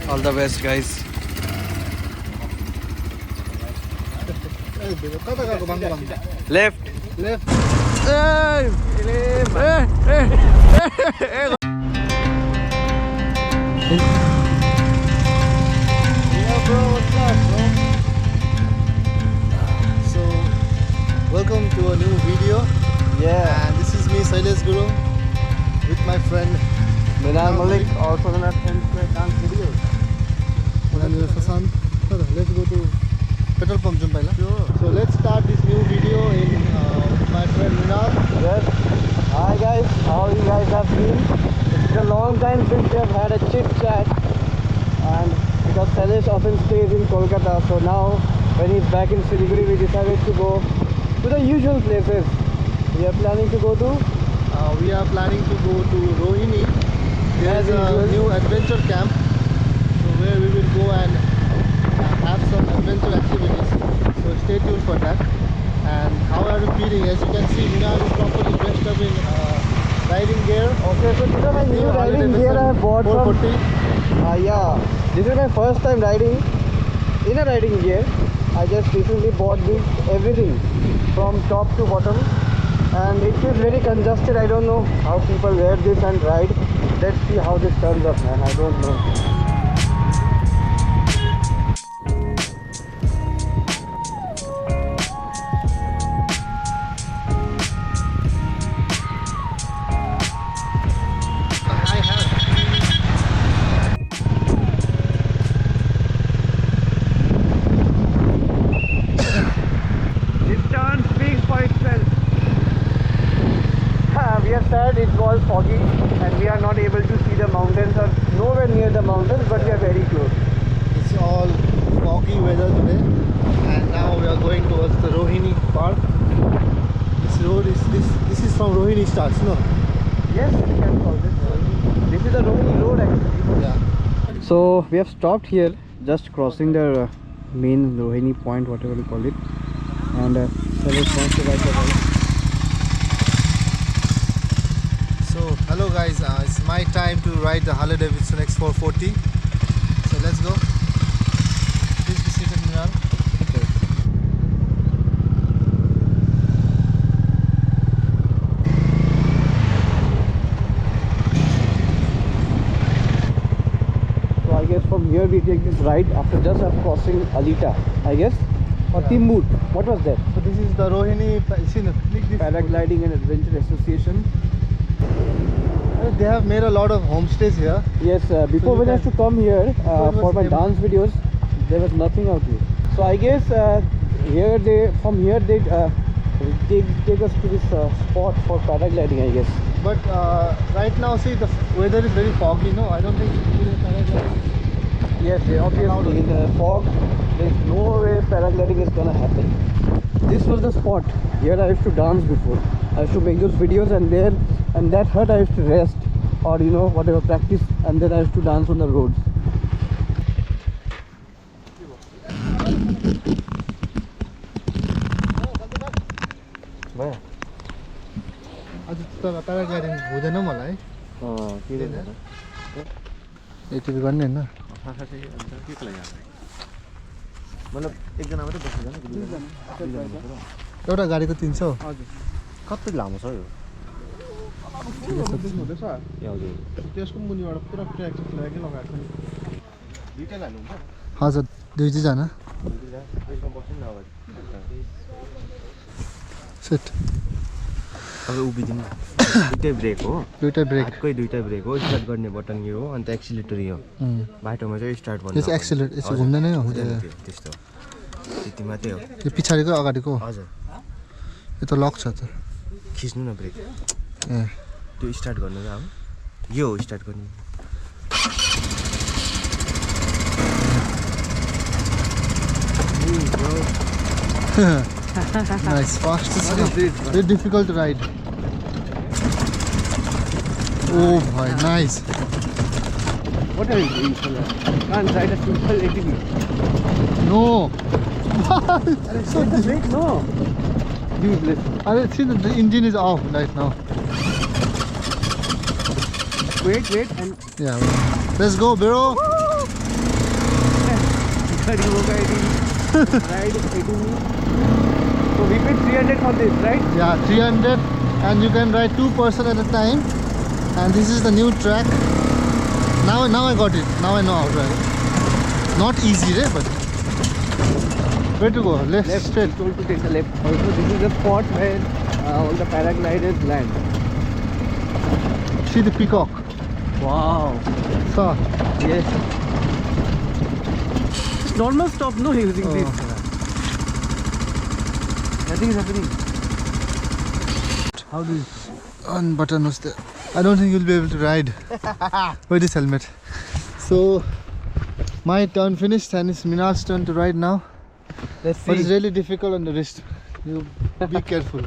All the best, guys. Left. Left. Hey! Yeah, bro, what's up, bro? So, welcome to a new video. Yeah. And this is me, Sailesh Guru, with my friend Minal Malik, also known as Inside Dance Videos. Mananjay Fasant. Let's go to petrol pump Jumpaila. Sure. So let's start this new video in my friend Minal. Yes. Hi guys, how you guys have been? It's a long time since we have had a chit chat, and because Sailesh often stays in Kolkata, so now when he's back in Siliguri, we decided to go to the usual places. We are planning to go to. We are planning to go to Rohini. There's As a usual. new adventure camp, so where we will go and have some adventure activities. So stay tuned for that. And how are you feeling? As you can see, Minal is properly dressed up in riding gear. Okay, so these are my new Harley riding gear I have bought from. 440. Yeah, this is my first time riding in a riding gear. I just recently bought this everything from top to bottom, and it feels very congested. I don't know how people wear this and ride. Let's see how this turns up, man. I don't know. I have. This turn speaks for itself. We have said it was foggy and we are not able to see the mountains or nowhere near the mountains, but we are very close. It's all foggy weather today, and now we are going towards the Rohini Park. This road is this is from Rohini starts, no? Yes, we can call this Rohini. This is the Rohini road actually. Yeah. So we have stopped here, just crossing the main Rohini point, whatever you call it, and Sailesh wants to ride the bike. So hello guys, it's my time to ride the Harley Davidson X440. So let's go. Please be seated, Minal. So I guess from here we take this ride after crossing Alita, I guess, or Yeah. Timbut. What was that? So this is the Rohini. See, click this. Paragliding and Adventure Association. They have made a lot of homestays here. Yes, before you when I used to come here it was for my em- dance videos, there was nothing out here. So I guess here from here they take us to this spot for paragliding, I guess. But right now, see, the weather is very foggy. No, I don't think it is paragliding. Yes, obviously in the fog, there's no way paragliding is gonna happen. This was the spot. Here I used to dance before. I used to make those videos, and there, and that hut I used to rest, or whatever, practice, and then I used to dance on the roads. आज त paragliding हुँदैन मलाई यति गर्ने होइन मतलब एकजना मात्रै बस्नु एउटा गाडीको 300 कति लामो छ यो ए हजुर त्यसको मुनिबाट पुरा ट्र्याक फ्ल्यागै लगाएको दुईटा लानुहुन्छ हजुर दुईजना यसमा बस्नु न अगाडि सेट अब उभिदिनु दुईटै ब्रेक हो दुईटा ब्रेक हातकै दुईटा ब्रेक हो स्टार्ट गर्ने बटन यो हो अन्त एक्सिलेटर यो बाटोमा चाहिँ स्टार्ट यो गर्नु चाहिँ एक्सिलेट यसो घुम्दैन है हुँदैन त्यो त्यस्तो त्यति मात्रै हो त्यो पछाडिको अगाडिको हजुर यो त लक छ त खिच्नु न ब्रेक ए त्यो स्टार्ट गर्नु र अब यो हो स्टार्ट गर्ने nice fast very difficult to ride oh boy nice What are you doing, fella? Can't ride a simple ATV. no So brake, no. Useless. see the engine is off right now Wait, and yeah let's go bro Revoke ID, ride ATV. So we paid 300 for this, right? Yeah, 300, and you can ride 2 person at a time. And this is the new track. Now I got it. Now I know how to ride. Not easy, right? But where to go? Left, straight. Told to take the left. Also, this is the spot where all the paragliders land. See the peacock. Wow. Saw. Yes. It's normal stop, no using Oh. this. Nothing is happening. How do you? One button was there. I don't think you'll be able to ride with this helmet. So my turn finished and it's Minal's turn to ride now. Let's But it's see. really difficult on the wrist. You be careful. I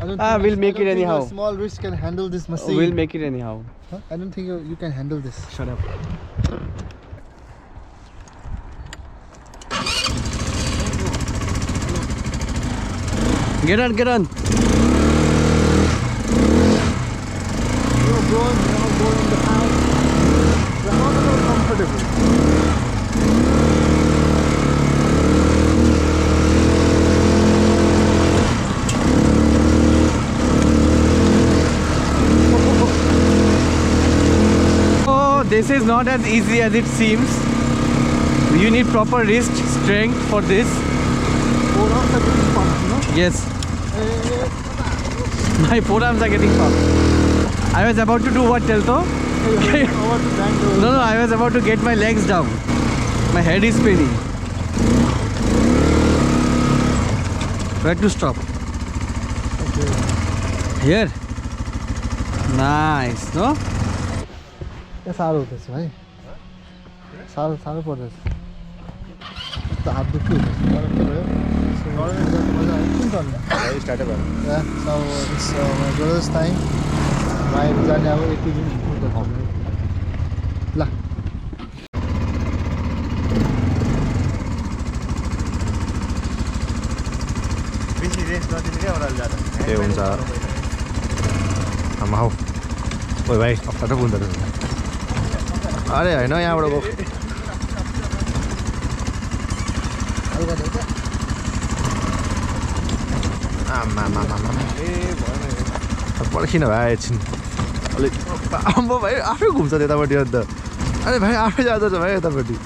don't Ah, think- we'll make I don't it think anyhow. your small wrist can handle this machine. We'll make it anyhow. Huh? I don't think you can handle this. Shut up. Get on, get on. You're going in the house. You're not at all comfortable. Oh, this is not as easy as it seems. You need proper wrist strength for this. Forearms are getting pumped, you know? Yes, my forearms are getting pumped. I was about to do what, Telto? Over to bend No, I was about to get my legs down. My head is spinning. Where to stop? Here. Nice, no? साह्रो हुँदैछ भाइ साह्रो साह्रो पर्दैछ त हात दुख्यो मजा आयो कुन चल्ने स्टार्टै भयो Yeah, so it's my brother's time. Ride जाने अब एक दिन ल बेसी रेस्ट नदिने क्या ओह्रालो जाँदा ए हुन्छ आमा हौ ओइ भाइ अप्ठ्यारो पुग्दो रहेछ अरे होइन यहाँबाट गएको पर्खिन भाइ एकछिन अलिक आम्बो भाइ आफै घुम्छ त्यतापट्टि अन्त अरे भाइ आफै जाँदो रहेछ भाइ यतापट्टि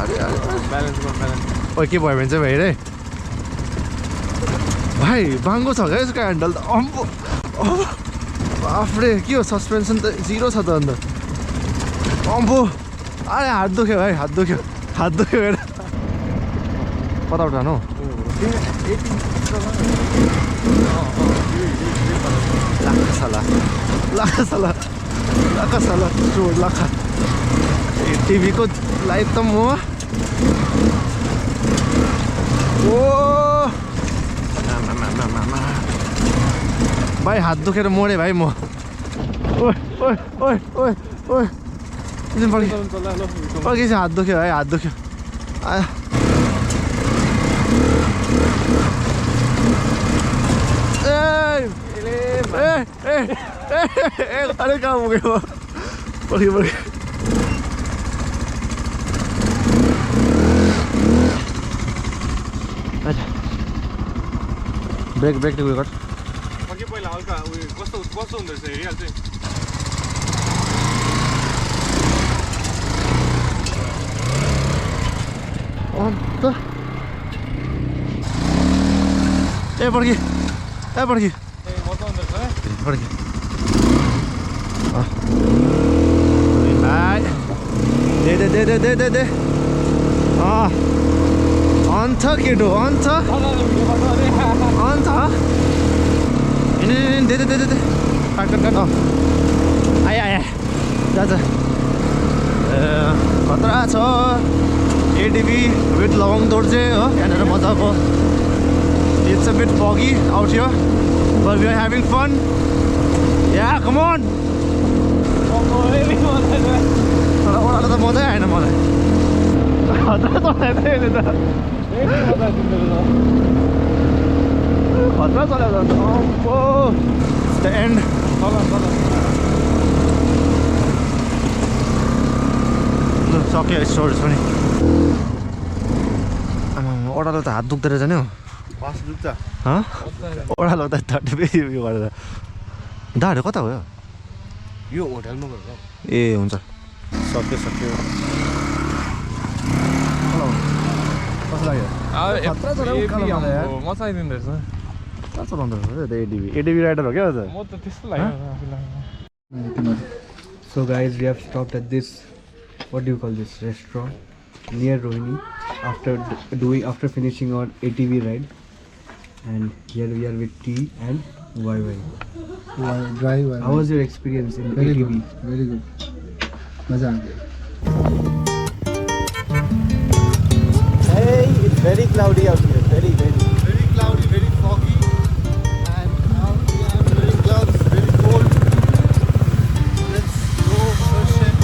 अरे ओ के भयो भने चाहिँ भाइ रे भाइ बाङ्गो छ क्या यसको ह्यान्डल त अम्बो बाफ्रे के हो सस्पेन्सन त जिरो छ त अन्त अम्बो अरे हात दुख्यो भाइ हात दुख्यो हेर कता उठानु लाखा चोर लाखा टिभीको लाइभ त म ओ भाइ हात दुखेर मोडेँ भाइ म ओए ओए ओए ओए ओए पल्केपछि हात दुख्यो भाइ हात दुख्यो आयो अरे कहाँ पुग्यो पर्खि ब्रेक उयो गर अघि पहिला हल्का उयो कस्तो कस्तो हुँदो रहेछ हेरिहाल्छ नि अन्त ए पर्खि ए मजा हुँदो रहेछ पर्खि भाइ दे अन्त केटो अन्त दे काट आया जा खतरा छ एडिबी विथ लङ दोर्जे हो यहाँनिर मजाको it's a bit foggy out here but we are having fun yeah come on तर ओह्रालो त मजै आएन मलाई खतरा चलाएको खतरा चलाएको अम्बो द एन्ड सक्यो स्टोरेज पनि ओह्रालो त हात दुख्दो रहेछ नि हौ पास दुख्छ ओह्रालो त 30 रुपियाँ उयो गरेर दाहरू कता गयो यो होटलमा गयो ए हुन्छ सक्यो कस्तो लाग्यो मजा आइदिँदो रहेछ कहाँ चलाउँदो रहेछ एडिबी राइडर हो क्या त म त त्यस्तो लाग्यो आफूलाई So guys, we have stopped at this, what do you call this, restaurant near Rohini after finishing our ATV ride, and here we are with tea and YY. drive How was your experience in very ATV? good, very good. मजा आ गया Hey, it's very cloudy out here, very. very cloudy, very foggy, and now we are wearing gloves, very cold. Let's go Karshan.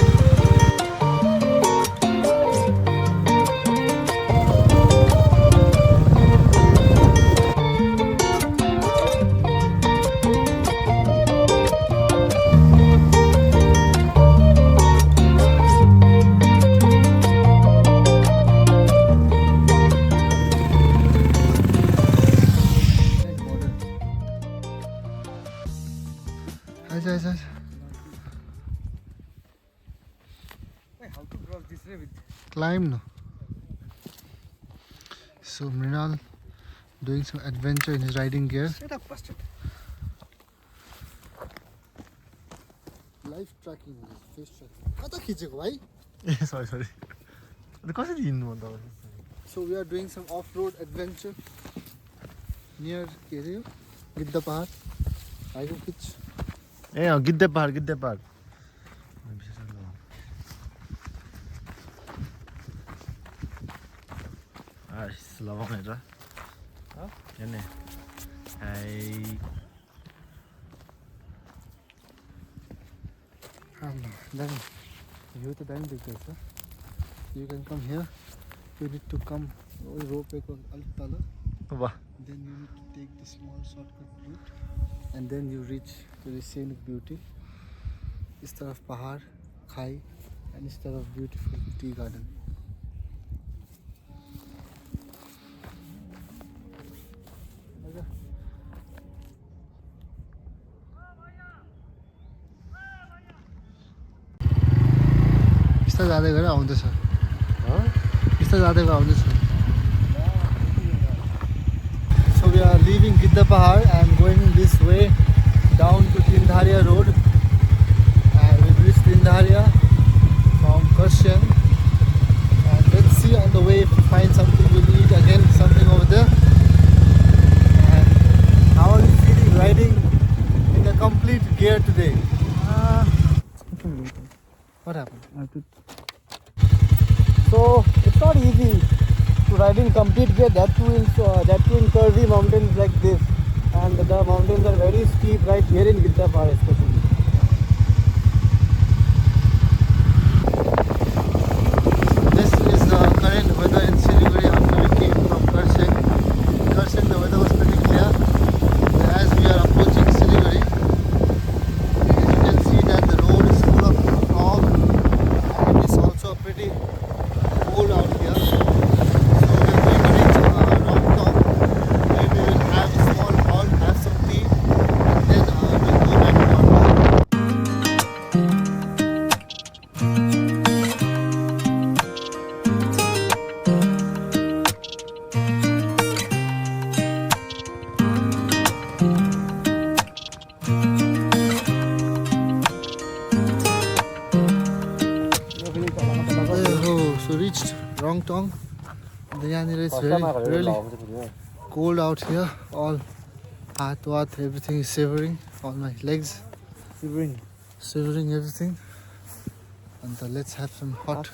Hi. How to cross this way with Climb no. So Mrinal doing some adventure in his riding gear. Shut up, bastard. Life tracking, face tracking. कता खिचेको भाइ? ए सरी अनि कसरी हिँड्नु भन्दा So we are doing some off-road adventure near के अरे यो गिद्ध पहाड. आइको खिच. ए गिद्धे पहाड लगाउँ हेर हेर्ने Then you to then देख्दै छ. You can come here. You need to come rope को अलिक तल. वाह Then you need to take the small shortcut route, and then you reach to the scenic beauty. इस तरफ पहाड़, खाई, and इस तरफ beautiful tea garden. बिस्तारै जाँदै गएर आउँदैछ. बिस्तारै जाँदै गएर आउँदैछ. So we are leaving Gidda Pahar and going this way down to Tindharia Road, and we reached Tindharia from Karshan, and let's see on the way if we find something. We'll eat again something over there. And how are you feeling riding in a complete gear today? What happened? So it's not easy to ride in complete gear, that too in curvy mountains like this, and the mountains are very steep right here in Gidda Pahad especially. This is the current weather in Siliguri after we came from Karshan. Karshan, the weather was pretty clear. As we are approaching Siliguri, you can see that the road is full of fog, and it is also pretty cold out here. So we are going to reach Rongtong, where we will have a small halt, have some tea, and then we'll go back to our home. So reached Rongtong. Yanira is really cold out here. All heart, everything is shivering. All my legs shivering everything. And let's have some hot.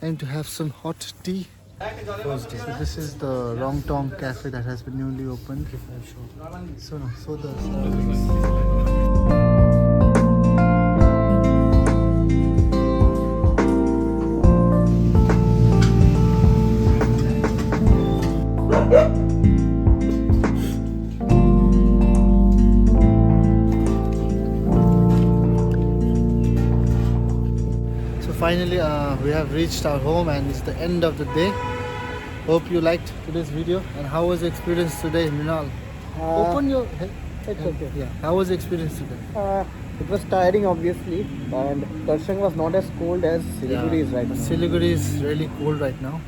Time to have some hot tea. So this is the Rongtong cafe that has been newly opened. So the finally we have reached our home and it's the end of the day. Hope you liked today's video. And how was the experience today, Mrinal? Open your head. It's okay. Yeah. How was the experience today? It was tiring, obviously, and Karshang was not as cold as Siliguri is right now. Siliguri is really cold right now,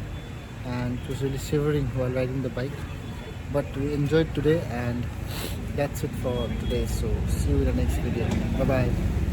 and it was really shivering while riding the bike. But we enjoyed today, and that's it for today. So see you in the next video. Bye bye.